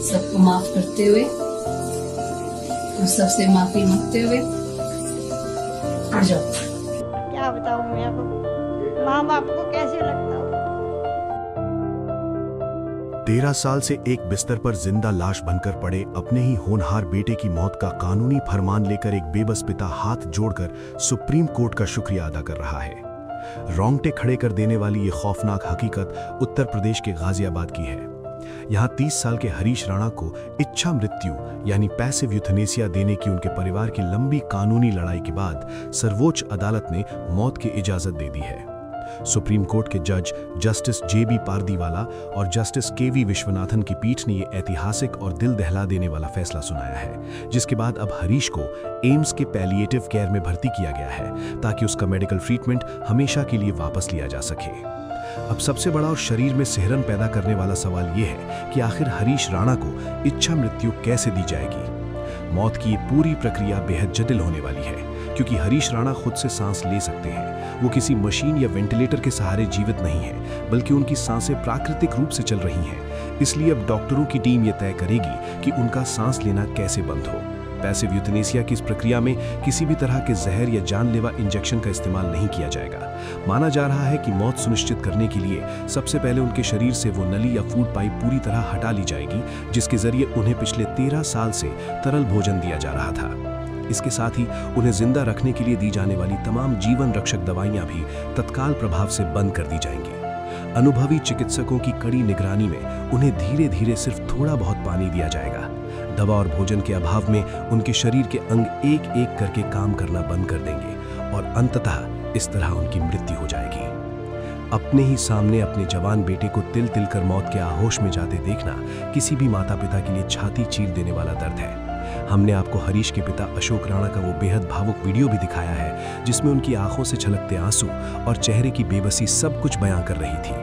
सबको माफ करते हुए और सबसे माफी मांगते हुए आ जाओ। क्या बताऊं मैं अब, माँ बाप को कैसे लगता हूँ। 13 साल से एक बिस्तर पर जिंदा लाश बनकर पड़े अपने ही होनहार बेटे की मौत का कानूनी फरमान लेकर एक बेबस पिता हाथ जोड़कर सुप्रीम कोर्ट का शुक्रिया अदा कर रहा है। रोंगटे खड़े कर देने वाली ये खौफनाक हकीकत उत्तर प्रदेश के गाजियाबाद की है। यहाँ 30 साल के हरीश राणा को इच्छा मृत्यु यानी पैसिव यूथनेसिया देने की उनके परिवार की लंबी कानूनी लड़ाई के बाद सर्वोच्च अदालत ने मौत की इजाजत दे दी है। सुप्रीम कोर्ट के जज जस्टिस JB पारदीवाला और जस्टिस KV विश्वनाथन की पीठ ने यह ऐतिहासिक और दिल दहला देने वाला फैसला सुनाया है, जिसके बाद अब हरीश को एम्स के पैलिएटिव केयर में भर्ती किया गया है ताकि उसका मेडिकल ट्रीटमेंट हमेशा के लिए वापस लिया जा सके। अब सबसे बड़ा और शरीर में सिहरन पैदा करने वाला सवाल यह है कि आखिर हरीश राणा को इच्छा मृत्यु कैसे दी जाएगी। मौत की ये पूरी प्रक्रिया बेहद जटिल होने वाली है, क्योंकि हरीश राणा खुद से सांस ले सकते हैं। वो किसी मशीन या वेंटिलेटर के सहारे जीवित नहीं है, बल्कि उनकी सांसें प्राकृतिक रूप से चल रही हैं। इसलिए अब डॉक्टरों की टीम ये तय करेगी कि उनका सांस लेना कैसे बंद हो। पैसिव यूथनेसिया की इस प्रक्रिया में किसी भी तरह के जहर या जानलेवा इंजेक्शन का इस्तेमाल नहीं किया जाएगा। माना जा रहा है कि मौत सुनिश्चित करने के लिए सबसे पहले उनके शरीर से वो नली या फूड पाइप पूरी तरह हटा ली जाएगी, जिसके जरिए उन्हें पिछले 13 साल से तरल भोजन दिया जा रहा था। इसके साथ ही उन्हें जिंदा रखने के लिए दी जाने वाली तमाम जीवन रक्षक दवाइयां भी तत्काल प्रभाव से बंद कर दी जाएंगी। अनुभवी चिकित्सकों की कड़ी निगरानी में उन्हें धीरे धीरे सिर्फ थोड़ा बहुत पानी दिया जाएगा। दवा और भोजन के अभाव में उनके शरीर के अंग एक एक करके काम करना बंद कर देंगे और अंततः इस तरह उनकी मृत्यु हो जाएगी। अपने ही सामने अपने जवान बेटे को तिल तिल कर मौत के आहोश में जाते देखना किसी भी माता पिता के लिए छाती चीर देने वाला दर्द है। हमने आपको हरीश के पिता अशोक राणा का वो बेहद भावुक वीडियो भी दिखाया है, जिसमें उनकी आंखों से छलकते आंसू और चेहरे की बेबसी सब कुछ बयां कर रही थी।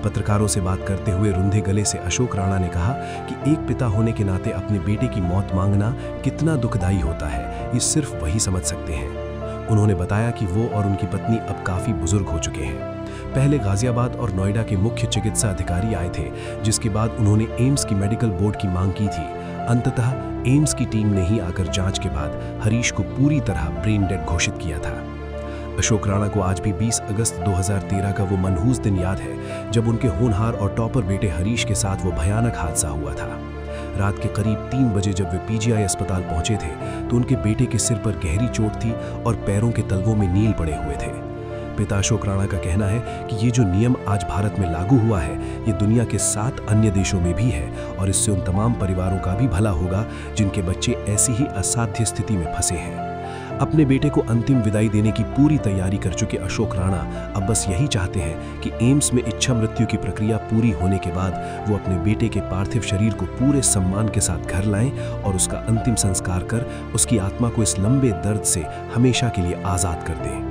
पत्रकारों से बात करते हुए रुंधे गले से अशोक राणा ने कहा कि एक पिता होने के नाते अपने बेटे की मौत मांगना कितना दुखदायी होता है, ये सिर्फ वही समझ सकते हैं। उन्होंने बताया कि वो और उनकी पत्नी अब काफी बुजुर्ग हो चुके हैं। पहले गाजियाबाद और नोएडा के मुख्य चिकित्सा अधिकारी आए थे, जिसके बाद उन्होंने एम्स की मेडिकल बोर्ड की मांग की थी। अंततः एम्स की टीम ने ही आकर जांच के बाद हरीश को पूरी तरह ब्रेन डेड घोषित किया था। अशोक राणा को आज भी 20 अगस्त 2013 का वो मनहूस दिन याद है, जब उनके होनहार और टॉपर बेटे हरीश के साथ वो भयानक हादसा हुआ था। रात के करीब 3 बजे जब वे PGI अस्पताल पहुंचे थे, तो उनके बेटे के सिर पर गहरी चोट थी और पैरों के तलवों में नील पड़े हुए थे। पिता अशोक राणा का कहना है कि ये जो नियम आज भारत में लागू हुआ है, ये दुनिया के 7 अन्य देशों में भी है और इससे उन तमाम परिवारों का भी भला होगा जिनके बच्चे ऐसी ही असाध्य स्थिति में फंसे हैं। अपने बेटे को अंतिम विदाई देने की पूरी तैयारी कर चुके अशोक राणा अब बस यही चाहते हैं कि एम्स में इच्छा मृत्यु की प्रक्रिया पूरी होने के बाद वो अपने बेटे के पार्थिव शरीर को पूरे सम्मान के साथ घर लाएं और उसका अंतिम संस्कार कर उसकी आत्मा को इस लंबे दर्द से हमेशा के लिए आजाद कर दें।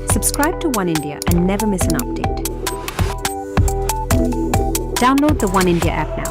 Subscribe to One India and never miss an update. Download the One India app now.